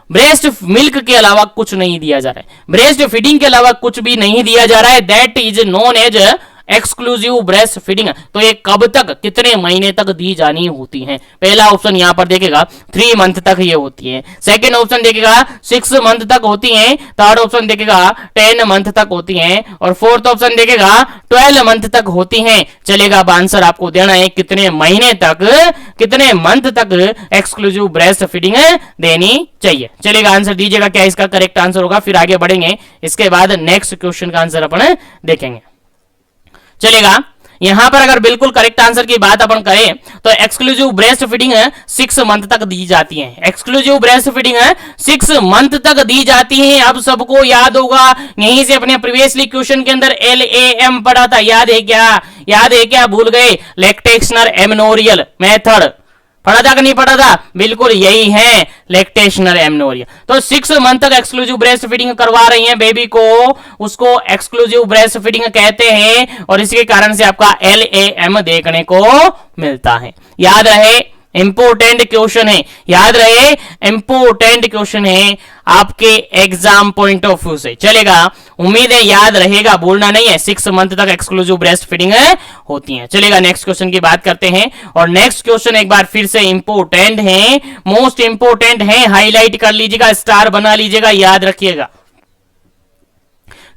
Speaker 1: ब्रेस्ट मिल्क के अलावा कुछ नहीं दिया जा रहा है, ब्रेस्ट फीडिंग के अलावा कुछ भी नहीं दिया जा रहा है, that is known as exclusive breast feeding. तो ये कब तक, कितने महीने तक दी जानी होती है। पहला ऑप्शन यहां पर देखेगा 3 मंथ तक ये होती है, सेकेंड ऑप्शन देखेगा 6 मंथ तक होती है, थर्ड ऑप्शन देखेगा 10 मंथ तक होती है और फोर्थ ऑप्शन देखेगा 12 मंथ तक होती है। चलेगा, अब आंसर आपको देना है कितने महीने तक, कितने मंथ तक एक्सक्लूसिव ब्रेस्ट फीडिंग देनी चाहिए। चलेगा, आंसर दीजिएगा क्या इसका करेक्ट आंसर होगा, फिर आगे बढ़ेंगे, इसके बाद नेक्स्ट क्वेश्चन का आंसर अपन देखेंगे। चलेगा, यहां पर अगर बिल्कुल करेक्ट आंसर की बात अपन करें तो एक्सक्लूसिव ब्रेस्ट फीडिंग 6 मंथ तक दी जाती है, एक्सक्लूसिव ब्रेस्ट फीडिंग 6 मंथ तक दी जाती है। अब सबको याद होगा, यहीं से अपने प्रीवियसली क्वेश्चन के अंदर LAM पढ़ा था, याद है क्या, भूल गए, लैक्टेशनल एमनोरियल मेथड पढ़ा था कि नहीं पढ़ा था, बिल्कुल यही है लैक्टेशनल एमनोरिया। तो 6 मंथ तक एक्सक्लूसिव ब्रेस्ट फीडिंग करवा रही हैं बेबी को, उसको एक्सक्लूसिव ब्रेस्ट फीडिंग कहते हैं और इसके कारण से आपका LAM देखने को मिलता है। याद रहे, इंपोर्टेंट क्वेश्चन है, याद रहे इंपोर्टेंट क्वेश्चन है आपके एग्जाम पॉइंट ऑफ व्यू से। चलेगा, उम्मीद है याद रहेगा, बोलना नहीं है। 6 मंथ तक एक्सक्लूसिव ब्रेस्ट फीडिंग होती है। चलेगा, नेक्स्ट क्वेश्चन की बात करते हैं। और नेक्स्ट क्वेश्चन एक बार फिर से इंपोर्टेंट है, मोस्ट इंपोर्टेंट है, हाईलाइट कर लीजिएगा, स्टार बना लीजिएगा, याद रखिएगा।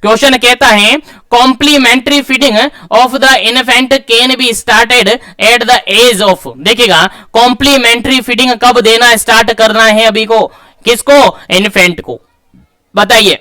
Speaker 1: क्वेश्चन कहता है complementary feeding of the infant can be started at the age of. देखिएगा, कॉम्प्लीमेंट्री फीडिंग कब देना स्टार्ट करना है अभी को, किसको, इन्फेंट को। बताइए,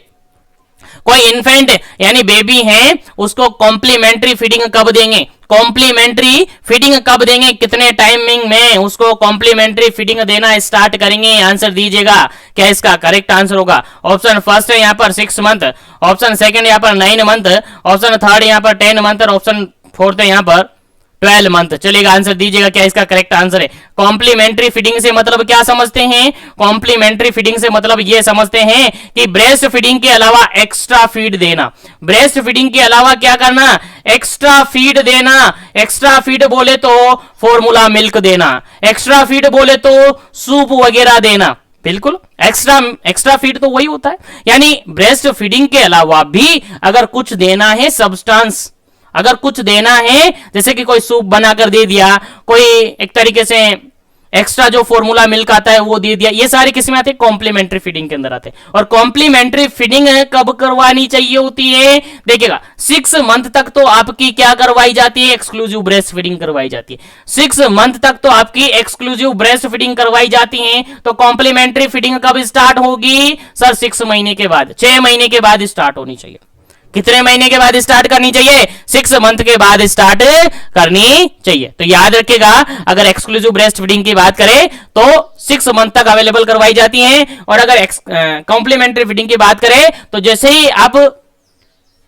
Speaker 1: कोई इन्फेंट यानी बेबी है, उसको कॉम्प्लीमेंट्री फीडिंग कब देंगे, कॉम्प्लीमेंट्री फीडिंग कब देंगे, कितने टाइमिंग में उसको कॉम्प्लीमेंट्री फीडिंग देना स्टार्ट करेंगे, आंसर दीजिएगा। क्या इसका करेक्ट आंसर होगा? ऑप्शन फर्स्ट है यहां पर 6 मंथ, ऑप्शन सेकंड यहां पर 9 मंथ, ऑप्शन थर्ड यहां पर 10 मंथ और ऑप्शन फोर्थ है यहां पर 12 मंथ। चलेगा, आंसर दीजिएगा, क्या इसका करेक्ट आंसर है? कॉम्प्लीमेंट्री फीडिंग से मतलब क्या समझते हैं? कॉम्प्लीमेंट्री फीडिंग से मतलब ये समझते हैं कि ब्रेस्ट फीडिंग के अलावा एक्स्ट्रा फीड देना। ब्रेस्ट फीडिंग के अलावा क्या करना? एक्स्ट्रा फीड देना। एक्स्ट्रा फीड बोले तो फॉर्मूला मिल्क देना, एक्स्ट्रा फीड बोले तो सूप वगैरह देना। बिल्कुल, एक्स्ट्रा फीड तो वही होता है, यानी ब्रेस्ट फीडिंग के अलावा भी अगर कुछ देना है, सब्सटेंस अगर कुछ देना है, जैसे कि कोई सूप बनाकर दे दिया, कोई एक तरीके से एक्स्ट्रा जो फॉर्मूला मिल्क आता है वो दे दिया, ये सारे किस में आते हैं? कॉम्प्लीमेंट्री फीडिंग के अंदर आते हैं। और कॉम्प्लीमेंट्री फीडिंग कब करवानी चाहिए होती है? देखिएगा, 6 मंथ तक तो आपकी क्या करवाई जाती है? एक्सक्लूसिव ब्रेस्ट फीडिंग करवाई जाती है। 6 मंथ तक तो आपकी एक्सक्लूसिव ब्रेस्ट फीडिंग करवाई जाती है। तो कॉम्प्लीमेंट्री फीडिंग कब स्टार्ट होगी? सर 6 महीने के बाद, 6 महीने के बाद स्टार्ट होनी चाहिए। कितने महीने के बाद स्टार्ट करनी चाहिए? 6 मंथ के बाद स्टार्ट करनी चाहिए। तो याद रखिएगा, अगर एक्सक्लूसिव ब्रेस्ट फीडिंग की बात करें तो 6 मंथ तक अवेलेबल करवाई जाती हैं, और अगर कॉम्प्लीमेंट्री फीडिंग की बात करें तो जैसे ही आप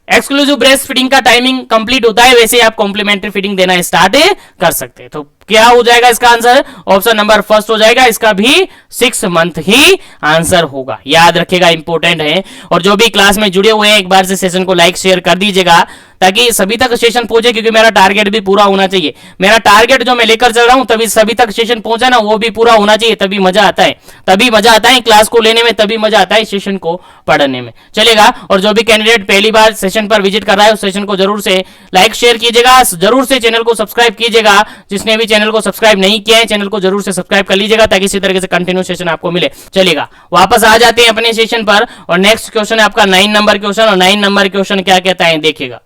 Speaker 1: एक्सक्लूसिव ब्रेस्ट फीडिंग का टाइमिंग कंप्लीट होता है, वैसे ही आप कॉम्प्लीमेंट्री फीडिंग देना स्टार्ट कर सकते हैं। तो क्या हो जाएगा इसका आंसर? ऑप्शन नंबर फर्स्ट हो जाएगा, इसका भी 6 मंथ ही आंसर होगा। याद रखिएगा, इंपॉर्टेंट है। और जो भी क्लास में जुड़े हुए हैं, एक बार से सेशन को लाइक शेयर कर दीजिएगा ताकि सभी तक सेशन पहुंचे, क्योंकि मेरा टारगेट भी पूरा होना चाहिए। मेरा टारगेट जो मैं लेकर चल रहा हूं, तभी सभी तक सेशन पहुंचा ना, वो भी पूरा होना चाहिए, तभी मजा आता है। तभी मजा आता है क्लास को लेने में, तभी मजा आता है सेशन को पढ़ने में। चलेगा, और जो भी कैंडिडेट पहली बार सेशन पर विजिट कर रहा है, उस सेशन को जरूर से लाइक शेयर कीजिएगा, जरूर से चैनल को सब्सक्राइब कीजिएगा। जिसने भी चैनल को सब्सक्राइब नहीं किया है, चैनल को जरूर से सब्सक्राइब कर लीजिएगा ताकि इसी तरीके से कंटिन्यू सेशन आपको मिले। चलेगा, वापस आ जाते हैं अपने सेशन पर, और नेक्स्ट क्वेश्चन है आपका 9 नंबर क्वेश्चन। और 9 नंबर क्वेश्चन क्या कहता है देखिएगा।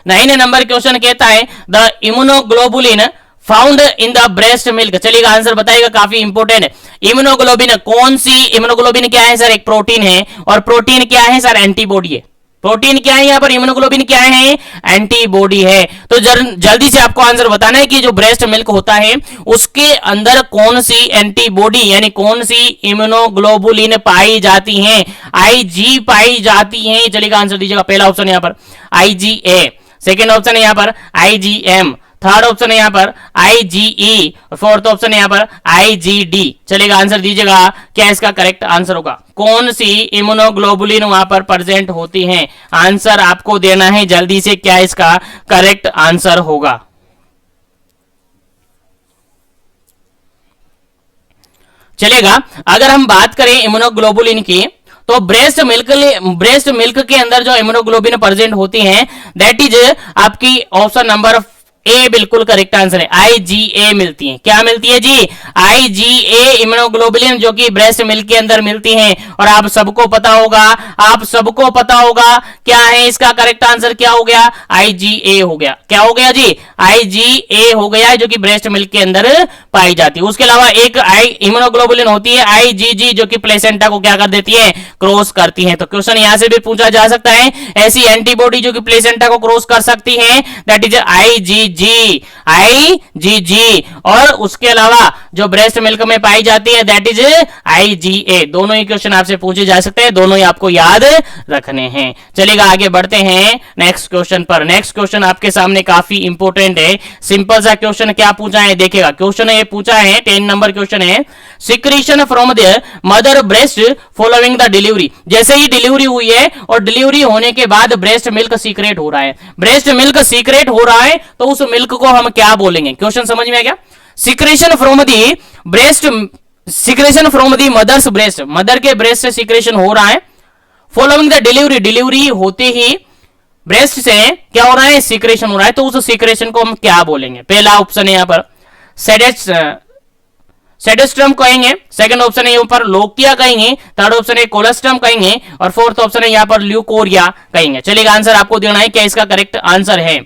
Speaker 1: 9 नंबर क्वेश्चन कहता है the immunoglobulin found in the breast milk. चलिएगा, आंसर बताइएगा, काफी इंपोर्टेंट है। इम्यूनोग्लोबिन कौन सी? इम्यूनोग्लोबिन क्या है सर? एक प्रोटीन है। और प्रोटीन क्या है सर? एंटीबॉडी है। प्रोटीन क्या है? यहां पर इम्यूनोग्लोबिन क्या है? एंटीबॉडी है। तो जल्दी से आपको आंसर बताना है कि जो ब्रेस्ट मिल्क होता है उसके अंदर कौन सी एंटीबॉडी यानी कौन सी इम्यूनोग्लोबुलिन पाई जाती है? आईजी पाई जाती है। चलिएगा, आंसर दीजिएगा। पहला ऑप्शन यहां पर आईजीए, सेकेंड ऑप्शन है यहां पर आईजीएम, थर्ड ऑप्शन है यहां पर आईजीई, फोर्थ ऑप्शन है यहां पर आईजीडी। चलेगा, आंसर दीजिएगा, क्या इसका करेक्ट आंसर होगा? कौन सी इम्यूनोग्लोबुलिन वहां पर प्रेजेंट होती हैं? आंसर आपको देना है जल्दी से, क्या इसका करेक्ट आंसर होगा? चलेगा, अगर हम बात करें इम्यूनोग्लोबुलिन की, तो ब्रेस्ट मिल्क के अंदर जो इम्यूनोग्लोबिन प्रेजेंट होती हैं, दैट इज आपकी ऑप्शन नंबर ए बिल्कुल करेक्ट आंसर है। आईजीए मिलती है। क्या मिलती है जी? आईजीए इम्यूनोग्लोबुलिन, जो कि ब्रेस्ट मिल्क के अंदर मिलती हैं। और आप सबको पता होगा क्या है इसका करेक्ट आंसर? क्या हो गया? आईजीए हो गया। क्या हो गया जी? आईजीए हो गया, जो कि ब्रेस्ट मिल्क के अंदर पाई जाती है। उसके अलावा एक इम्यूनोग्लोबुलिन होती है आईजीजी, जो कि प्लेसेंटा को क्या कर देती है? क्रॉस करती है। तो क्वेश्चन यहां से भी पूछा जा सकता है, ऐसी एंटीबॉडी जो कि प्लेसेंटा को क्रॉस कर सकती है, दैट इज आईजीजी। और उसके अलावा जो ब्रेस्ट मिल्क में पाई जाती है, दैट इज आईजीए। दोनों ही क्वेश्चन आपसे पूछे जा सकते हैं, दोनों ही आपको याद रखने हैं। चलिएगा, आगे बढ़ते हैं नेक्स्ट क्वेश्चन पर। नेक्स्ट क्वेश्चन आपके सामने काफी इंपोर्टेंट है। सिंपल सा क्वेश्चन क्या पूछा है देखिएगा। क्वेश्चन ये पूछा है, 10 नंबर क्वेश्चन है, secretion from the mother breast following the delivery. जैसे ही डिलीवरी हुई है और डिलीवरी होने के बाद ब्रेस्ट मिल्क सीक्रेट हो रहा है, ब्रेस्ट मिल्क सीक्रेट हो रहा है, तो उस मिल्क को हम क्या बोलेंगे? क्वेश्चन समझ में आ गया? Secretion from the breast, secretion from the mother's breast, mother के ब्रेस्ट से सिक्रेशन हो रहा है। फॉलोइंग द डिलीवरी, डिलीवरी होते ही ब्रेस्ट से क्या हो रहा है, सिक्रेशन हो रहा है, तो उस सिक्रेशन को हम क्या बोलेंगे? पहला ऑप्शन है यहां पर सेडेस्ट्रम कहेंगे, सेकंड ऑप्शन है यहाँ पर लोकिया कहेंगे, थर्ड ऑप्शन है कोलेस्ट्रम कहेंगे, और फोर्थ ऑप्शन है यहाँ पर ल्यूकोरिया कहेंगे। चलिए आंसर आपको देना है, क्या इसका करेक्ट आंसर है?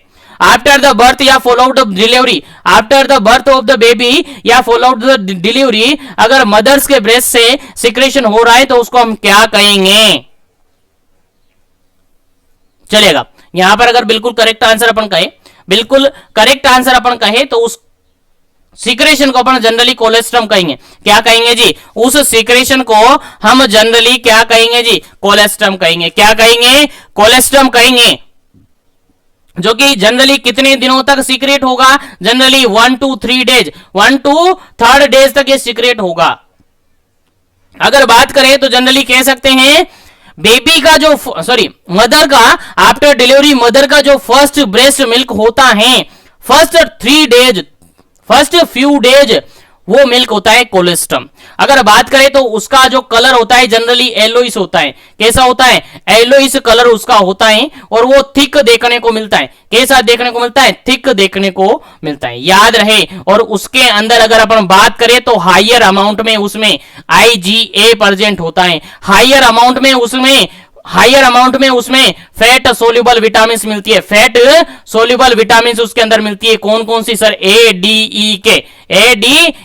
Speaker 1: आफ्टर द बर्थ या fallout of delivery, after the birth of the baby या फॉलोआउट द डिलीवरी, अगर मदर्स के ब्रेस्ट से सिक्रेशन हो रहा है तो उसको हम क्या कहेंगे? चलेगा, यहां पर अगर बिल्कुल करेक्ट आंसर अपन कहे, बिल्कुल करेक्ट आंसर अपन कहे तो उस सीक्रेशन को अपन जनरली कोलेस्ट्रम कहेंगे। क्या कहेंगे जी? उस सीक्रेशन को हम जनरली क्या कहेंगे जी? कोलेस्ट्रम कहेंगे। क्या कहेंगे? कोलेस्ट्रम कहेंगे, जो कि जनरली कितने दिनों तक सीक्रेट होगा? Generally 1 to 3 days, 1 to 3 days तक ये सीक्रेट होगा। अगर बात करें तो जनरली कह सकते हैं बेबी का जो मदर का आफ्टर डिलीवरी मदर का जो फर्स्ट ब्रेस्ट मिल्क होता है, फर्स्ट फ्यू डेज वो मिल्क होता है कोलेस्ट्रम। अगर बात करें तो उसका जो कलर होता है जनरली येलोइश होता है। कैसा होता है? येलोइश कलर उसका होता है, और वो थिक देखने को मिलता है। कैसा देखने को मिलता है? थिक देखने को मिलता है, याद रहे। और उसके अंदर अगर अपन बात करें तो हायर अमाउंट में उसमें IgA प्रेजेंट होता है, हायर अमाउंट में उसमें फैट सोल्यूबल विटामिन मिलती है, फैट सोल्यूबल विटामिन उसके अंदर मिलती है। कौन कौन सी sir? A D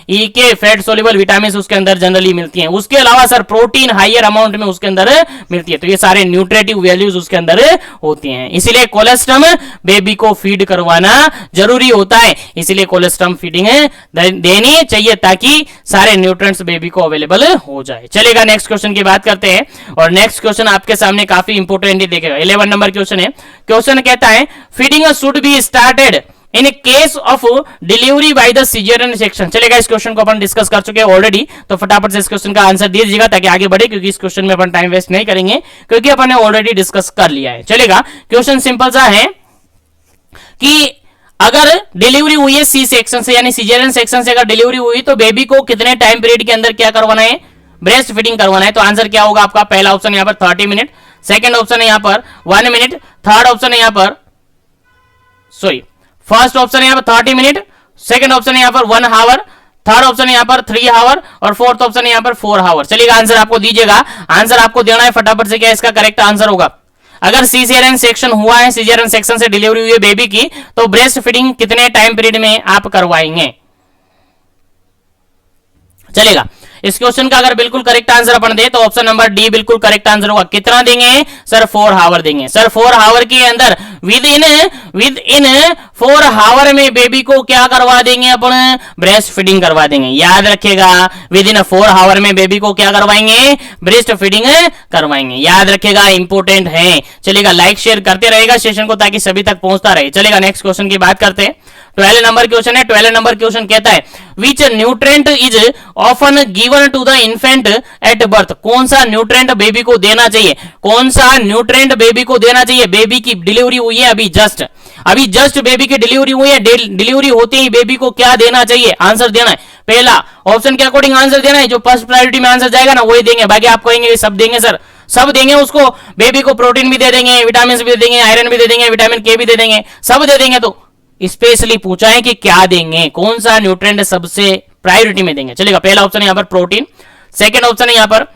Speaker 1: E K fat soluble vitamin उसके अंदर जनरली मिलती हैं। उसके अलावा सर प्रोटीन हायर अमाउंट में उसके अंदर मिलती है। तो ये सारे न्यूट्रिटिव वैल्यूज उसके अंदर होती हैं, इसीलिए कोलेस्ट्रम बेबी को फीड करवाना जरूरी होता है। इसीलिए कोलेस्ट्रम फीडिंग देनी चाहिए ताकि सारे न्यूट्रिएंट्स बेबी को अवेलेबल हो जाए। चलेगा, नेक्स्ट क्वेश्चन की बात करते हैं, और नेक्स्ट क्वेश्चन आपके सामने काफी इंपोर्टेंट देखेगा। 11 नंबर क्वेश्चन है। क्वेश्चन कहता है feeding should be started in case of delivery by the caesarean section. चलेगा, इस क्वेश्चन को अपन डिस्कस कर चुके हैं ऑलरेडी, तो फटाफट से इस क्वेश्चन का आंसर दे दीजिएगा ताकि आगे बढ़े, क्योंकि इस क्वेश्चन में अपन टाइम वेस्ट नहीं करेंगे क्योंकि अपन ने ऑलरेडी डिस्कस कर लिया है। चलेगा, क्वेश्चन सिंपल सा है कि अगर डिलीवरी हुई है सी सेक्शन से यानी सिजेरियन सेक्शन से अगर डिलीवरी हुई तो बेबी को कितने टाइम पीरियड के अंदर क्या करवाना है? ब्रेस्ट फीडिंग करवाना है। तो आंसर क्या होगा आपका? पहला ऑप्शन यहां पर 30 मिनट, सेकंड ऑप्शन है यहां पर 1 मिनट, थर्ड ऑप्शन है यहां पर फर्स्ट ऑप्शन है यहां पर 30 मिनट, सेकंड ऑप्शन है यहां पर 1 आवर, थर्ड ऑप्शन है यहां पर 3 आवर, और फोर्थ ऑप्शन है यहां पर 4 आवर। चलिएगा, आंसर आपको दीजिएगा, आंसर आपको देना है फटाफट से, क्या इसका करेक्ट आंसर होगा? अगर सीजेरियन सेक्शन हुआ है, सीजेरियन सेक्शन से डिलीवरी हुई है बेबी की, तो ब्रेस्ट फीडिंग कितने टाइम पीरियड में आप करवाएंगे? चलेगा, इस क्वेश्चन का अगर बिल्कुल करेक्ट आंसर अपन दे तो ऑप्शन नंबर डी बिल्कुल करेक्ट आंसर होगा। कितना देंगे सर? 4 आवर देंगे। सर 4 आवर के अंदर विद इन 4 आवर में बेबी को क्या करवा देंगे अपन? ब्रेस्ट फीडिंग करवा देंगे। याद रखिएगा, विद इन 4 आवर में बेबी को क्या करवाएंगे? ब्रेस्ट फीडिंग करवाएंगे। याद रखिएगा, इंपोर्टेंट है। चलेगा, लाइक शेयर करते रहेगा सेशन को ताकि सभी तक पहुंचता रहे। चलेगा, नेक्स्ट क्वेश्चन की बात करते हैं। 12 नंबर क्वेश्चन है। 12 नंबर क्वेश्चन कहता है which nutrient is often given to the infant at birth. कौन सा न्यूट्रेंट बेबी को देना चाहिए? कौन सा न्यूट्रेंट बेबी को देना चाहिए? बेबी की डिलीवरी हुई है, अभी जस्ट बेबी की डिलीवरी हुई है, डिलीवरी होते ही बेबी को क्या देना चाहिए? आंसर देना है। पहला ऑप्शन के अकॉर्डिंग आंसर देना है, जो फर्स्ट प्रायोरिटी में आंसर जाएगा ना वही देंगे, बाकी आप कहेंगे सब देंगे सर, सब देंगे उसको। बेबी को प्रोटीन भी दे देंगे, विटामिन भी दे देंगे, आयरन भी दे देंगे, विटामिन के भी दे देंगे, सब दे देंगे। तो स्पेशली पूछा है कि क्या देंगे, कौन सा न्यूट्रिएंट सबसे प्रायोरिटी में देंगे। चलेगा, पहला ऑप्शन है यहां पर प्रोटीन, सेकंड ऑप्शन है यहां पर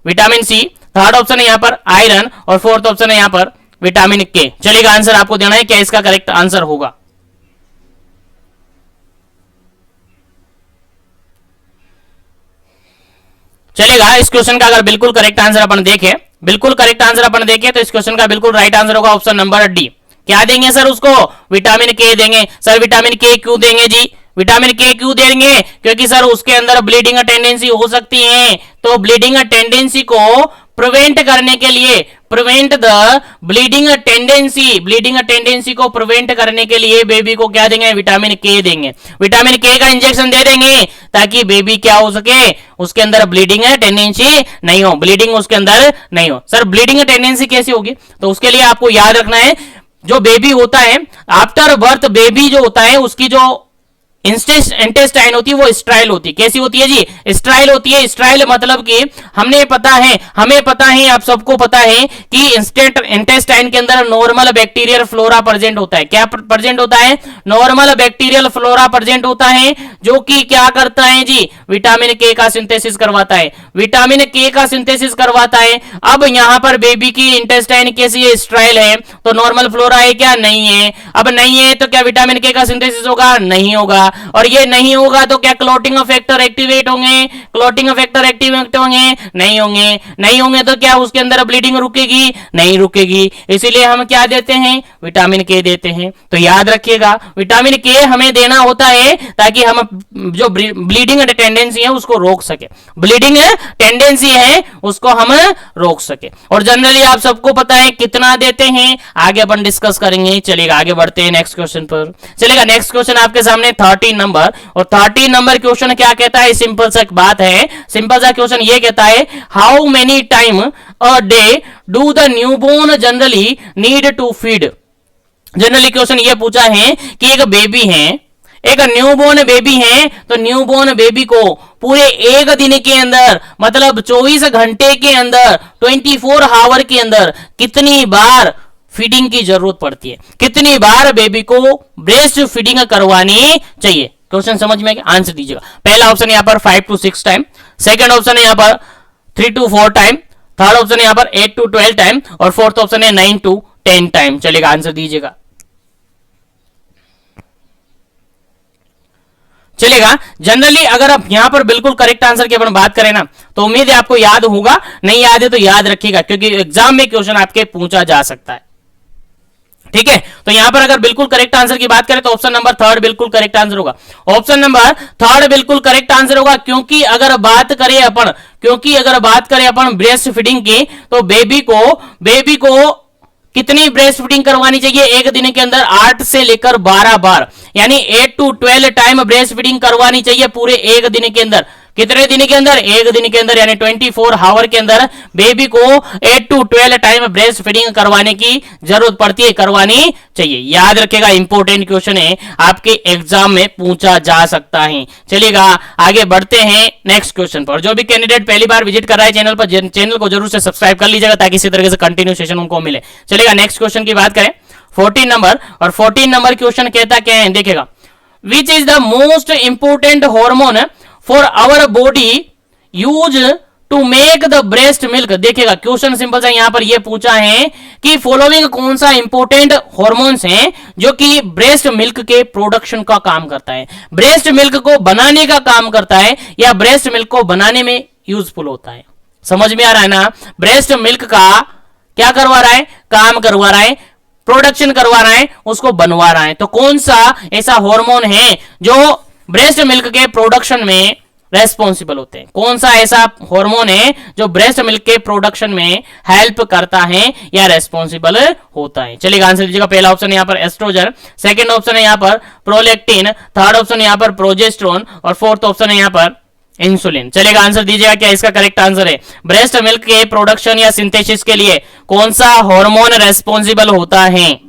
Speaker 1: विटामिन सी, थर्ड ऑप्शन है यहां पर आयरन, और फोर्थ ऑप्शन है यहां पर विटामिन के। चलेगा, आंसर आपको देना है, क्या इसका करेक्ट आंसर होगा? चलेगा, इस क्वेश्चन का अगर बिल्कुल करेक्ट आंसर अपन देखें, तो इस क्वेश्चन का बिल्कुल राइट आंसर होगा ऑप्शन नंबर डी। क्या देंगे सर उसको? विटामिन के देंगे। सर विटामिन के क्यों देंगे जी? विटामिन के क्यों देंगे? क्योंकि सर उसके अंदर ब्लीडिंग टेंडेंसी हो सकती है, तो ब्लीडिंग टेंडेंसी को प्रिवेंट करने के लिए, प्रिवेंट द ब्लीडिंग टेंडेंसी को प्रिवेंट करने के लिए बेबी को क्या देंगे? विटामिन के देंगे। विटामिन के का इंजेक्शन दे देंगे ताकि बेबी क्या हो सके, उसके अंदर ब्लीडिंग टेंडेंसी नहीं हो, ब्लीडिंग उसके अंदर नहीं हो। सर ब्लीडिंग टेंडेंसी कैसी होगी? तो उसके लिए आपको याद रखना है, जो बेबी होता है आफ्टर बर्थ, बेबी जो होता है उसकी जो इंटेस्टाइन होती है वो स्ट्राइल होती है। कैसी होती है जी? स्ट्राइल होती है। स्ट्राइल मतलब कि हमें पता है, आप सबको पता है कि इंटेस्टाइन के अंदर नॉर्मल बैक्टीरियल फ्लोरा प्रेजेंट होता है। क्या प्रेजेंट होता है? नॉर्मल बैक्टीरियल फ्लोरा प्रेजेंट होता है, जो कि क्या करता है जी? विटामिन के का सिंथेसिस करवाता है। विटामिन के का सिंथेसिस करवाता है। अब यहां पर बेबी की इंटेस्टाइन कैसी है? स्ट्राइल है। तो नॉर्मल फ्लोरा है क्या? नहीं है। अब नहीं है तो क्या विटामिन के का सिंथेसिस होगा? नहीं होगा। और ये नहीं होगा तो क्या क्लॉटिंग फैक्टर एक्टिवेट होंगे? क्लॉटिंग फैक्टर एक्टिवेट होंगे? नहीं होंगे। नहीं होंगे तो क्या उसके अंदर ब्लीडिंग रुकेगी? नहीं रुकेगी। इसीलिए हम क्या देते हैं? विटामिन के देते हैं। तो याद रखिएगा, विटामिन के हमें देना होता है ताकि हम जो ब्लीडिंग टेंडेंसी है उसको रोक सके। ब्लीडिंग टेंडेंसी है उसको हम रोक सके। और जनरली आप सबको पता है कितना देते हैं, आगे अपन डिस्कस करेंगे। चलिएगा आगे बढ़ते हैं नेक्स्ट क्वेश्चन पर। चलिएगा नेक्स्ट क्वेश्चन आपके सामने 13 नंबर, और 13 नंबर क्वेश्चन क्या कहता है? सिंपल सा बात है, सिंपल सा क्वेश्चन ये कहता है, how many time a day do the newborn generally need to feed. Generally question ये पूछा है कि एक बेबी है, एक न्यूबॉर्न बेबी है, तो न्यूबॉर्न बेबी को पूरे एक दिन के अंदर, मतलब 24 घंटे के अंदर, 24 आवर के अंदर कितनी बार फीडिंग की जरूरत पड़ती है? कितनी बार बेबी को ब्रेस्ट फीडिंग करवानी चाहिए? क्वेश्चन समझ में आंसर दीजिएगा। पहला ऑप्शन यहां पर 5 to 6 टाइम, सेकंड ऑप्शन है यहां पर 3 to 4 टाइम, थर्ड ऑप्शन है यहां पर 8 to 12 टाइम, और फोर्थ ऑप्शन है 9 to 10 टाइम। चलेगा आंसर दीजिएगा। चलेगा जनरली अगर आप यहां पर बिल्कुल करेक्ट आंसर की अपन बात करें ना, तो उम्मीद है आपको याद होगा। नहीं याद है तो याद रखिएगा, क्योंकि एग्जाम में क्वेश्चन आपके पूछा जा सकता है। ठीक है, तो यहां पर अगर बिल्कुल करेक्ट आंसर की बात करें तो ऑप्शन नंबर थर्ड बिल्कुल करेक्ट आंसर होगा। ऑप्शन नंबर थर्ड बिल्कुल करेक्ट आंसर होगा, क्योंकि अगर बात करें अपन ब्रेस्ट फीडिंग की, तो बेबी को कितनी ब्रेस्ट फीडिंग करवानी चाहिए एक दिन के अंदर? 8 से लेकर 12 बार, यानी 8 to 12 टाइम ब्रेस्ट फीडिंग करवानी चाहिए पूरे एक दिन के अंदर। कितने दिन के अंदर? एक दिन के अंदर, यानी 24 आवर के अंदर बेबी को 8 to 12 टाइम ब्रेस्ट फीडिंग करवाने की जरूरत पड़ती है, करवानी चाहिए। याद रखेगा, इंपॉर्टेंट क्वेश्चन है, आपके एग्जाम में पूछा जा सकता है। चलिएगा आगे बढ़ते हैं नेक्स्ट क्वेश्चन पर। जो भी कैंडिडेट पहली बार विजिट कर रहा है चैनल पर, चैनल को जरूर से सब्सक्राइब कर लीजिएगा ताकि इसी तरीके से कंटिन्यू सेशन उनको मिले। चलिएगा नेक्स्ट क्वेश्चन की बात करें 14 नंबर, और 14 नंबर क्वेश्चन कहता क्या है? देखिएगा, which is the most important hormone for our body use to make the breast milk. देखिएगा क्वेश्चन सिंपल सा यहां पर यह पूछा है कि फॉलोइंग कौन सा इंपोर्टेंट हार्मोन्स हैं जो कि ब्रेस्ट मिल्क के प्रोडक्शन का काम करता है, ब्रेस्ट मिल्क को बनाने का काम करता है, या ब्रेस्ट मिल्क को बनाने में यूजफुल होता है। समझ में आ रहा है ना? ब्रेस्ट मिल्क का क्या करवा रहा है? काम करवा रहा है, प्रोडक्शन करवा रहा है, उसको बनवा रहा है। तो कौन सा ऐसा हार्मोन है जो ब्रेस्ट मिल्क के प्रोडक्शन में रेस्पॉन्सिबल होते हैं? कौन सा ऐसा हार्मोन है जो ब्रेस्ट मिल्क के प्रोडक्शन में हेल्प करता है या रेस्पॉन्सिबल होता है? चलिए आंसर दीजिएगा। पहला ऑप्शन यहां पर एस्ट्रोजन, सेकंड ऑप्शन है यहां पर प्रोलेक्टिन, थर्ड ऑप्शन यहां पर प्रोजेस्टेरोन, और फोर्थ ऑप्शन है यहां पर इंसुलिन। चलेगा आंसर दीजिएगा क्या इसका करेक्ट आंसर है? ब्रेस्ट मिल्क के प्रोडक्शन या सिंथेसिस के लिए कौन सा हार्मोन रेस्पॉन्सिबल होता है?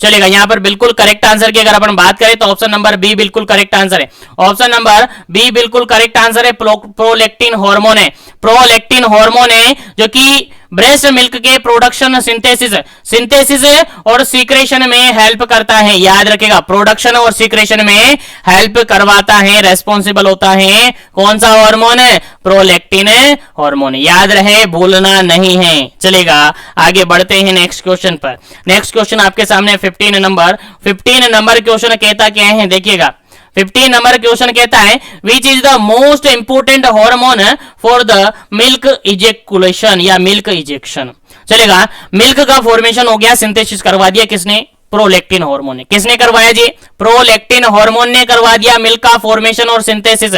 Speaker 1: चलेगा यहां पर बिल्कुल करेक्ट आंसर की अगर अपन बात करें तो ऑप्शन नंबर बी बिल्कुल करेक्ट आंसर है। ऑप्शन नंबर बी बिल्कुल करेक्ट आंसर है, प्रोलेक्टिन हार्मोन है। प्रोलेक्टिन हार्मोन है जो कि ब्रेस्ट मिल्क के प्रोडक्शन, सिंथेसिस और सीक्रेशन में हेल्प करता है। याद रखेगा, प्रोडक्शन और सीक्रेशन में हेल्प करवाता है, रेस्पॉन्सिबल होता है। कौन सा हार्मोन है? Prolactin hormone. याद रहे, भूलना नहीं है। चलेगा आगे बढ़ते हैं नेक्स्ट क्वेश्चन पर। नेक्स्ट क्वेश्चन आपके सामने 15 नंबर क्वेश्चन कहता क्या है? देखिएगा 15 नंबर क्वेश्चन कहता है, विच is the most important hormone for the milk ejaculation या मिल्क इजेक्शन। चलेगा, मिल्क का फॉर्मेशन हो गया, सिंथेसिस करवा दिया किसने? प्रोलेक्टिन हार्मोन ने। किसने करवाया जी? प्रोलेक्टिन हार्मोन ने करवा दिया मिल्क का फॉर्मेशन और सिंथेसिस।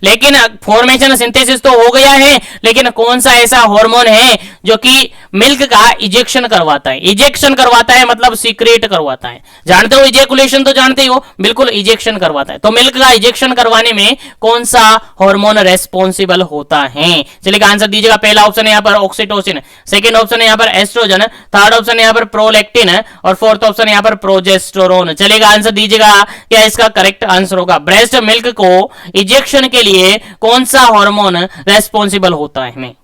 Speaker 1: लेकिन फॉर्मेशन सिंथेसिस तो हो गया है, लेकिन कौन सा ऐसा हार्मोन है जो कि मिल्क का इजेक्शन करवाता है? इजेक्शन करवाता है मतलब सीक्रेट करवाता है। जानते हो इजेकुलेशन तो जानते हो, बिल्कुल इजेक्शन करवाता है। तो मिल्क का इजेक्शन करवाने में कौन सा हार्मोन रेस्पॉन्सिबल होता है? चलिए आंसर दीजिएगा। पहला ऑप्शन है यहाँ पर ऑक्सीटोसिन, सेकंड ऑप्शन है यहाँ पर एस्ट्रोजन, थर्ड ऑप्शन है यहाँ पर प्रोलेक्टिन, और फोर्थ ऑप्शन है यहाँ पर प्रोजेस्टेरोन चलेगा। आंसर दीजिएगा क्या इसका करेक्ट आंसर होगा। ब्रेस्ट मिल्क को इंजेक्शन के लिए कौन सा हार्मोन रेस्पॉन्सिबल होता है?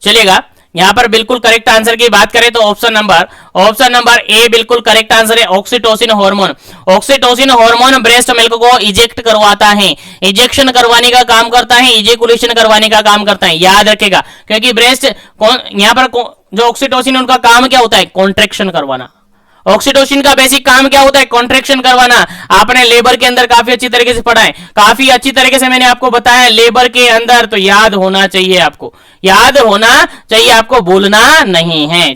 Speaker 1: चलेगा। यहां पर बिल्कुल करेक्ट आंसर की बात करें तो ऑप्शन नंबर ए बिल्कुल करेक्ट आंसर है, oxytocin hormone. Oxytocin hormone breast milk को इजेक्ट करवाता है, इंजेक्शन करवाने का काम करता है, इजेकुलेशन करवाने का काम करता है, याद रखेगा। क्योंकि ब्रेस्ट यहां पर जो ऑक्सीटोसिन उनका काम क्या होता है? कॉन्ट्रेक्शन करवाना। ऑक्सीटोसिन का बेसिक काम क्या होता है? कॉन्ट्रेक्शन करवाना। आपने लेबर के अंदर काफी अच्छी तरीके से पढ़ा है, काफी अच्छी तरीके से मैंने आपको बताया लेबर के अंदर, तो याद होना चाहिए आपको, याद होना चाहिए आपको, भूलना नहीं है।